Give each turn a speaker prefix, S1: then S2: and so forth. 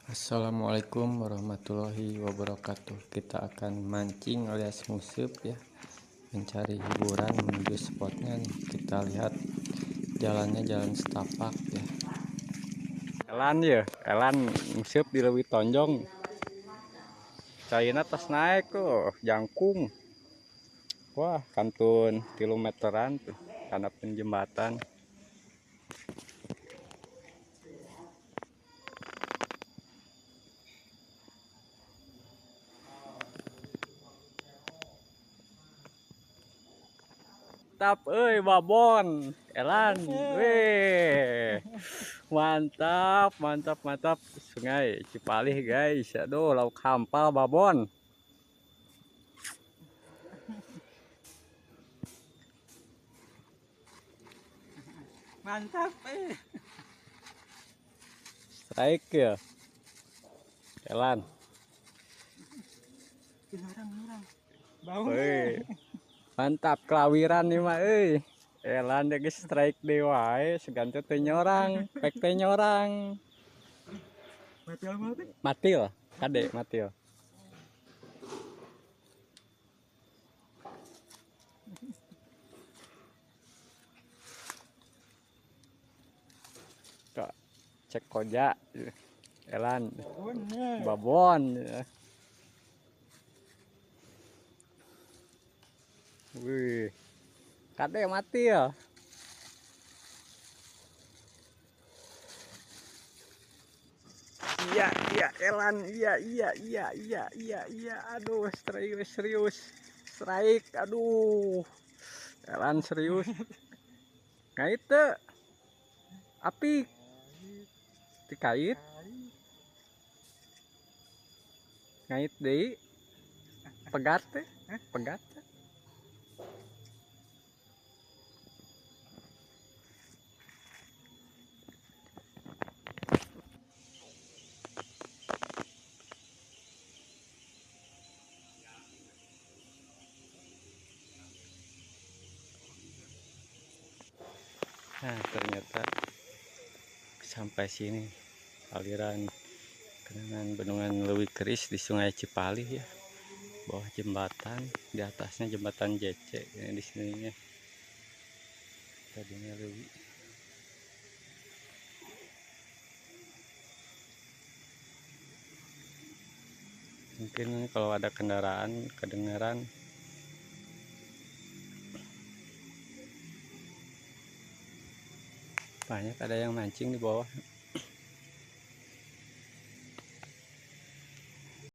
S1: Assalamualaikum warahmatullahi wabarakatuh. Kita akan mancing alias ngusep ya, mencari hiburan menuju spotnya nih. Kita lihat jalannya jalan setapak ya.
S2: Elan ngusep di leuwih tonjong. Caina tas naik kok, jangkung. Wah, kantun kilometeran tuh, karena penjembatan. Mantap, babon, Elan, weh, mantap. Sungai Cipalih guys, aduh, lauk hampal babon.
S3: Mantap
S2: Strike ya, Elan.
S3: bau
S2: Mantap kelawiran nih mah Elan dia geus strike dewa segan teh nyorang, pek teh nyorang. Matil, kade matil. Kok cek koja Elan babon. Wih. Kade matil. Iya Elan, iya. Aduh, serius. Strike, aduh. Elan serius. Ngait teu. Api dikait. Ngait deui. Pegat teh, pegat. Nah, ternyata sampai sini aliran kenangan bendungan Leuwi Keris di Sungai Cipalih ya. Bawah jembatan, di atasnya jembatan JC ya, di sininya tadinya Leuwi. Mungkin kalau ada kendaraan kedengaran. Banyak ada yang mancing di bawah.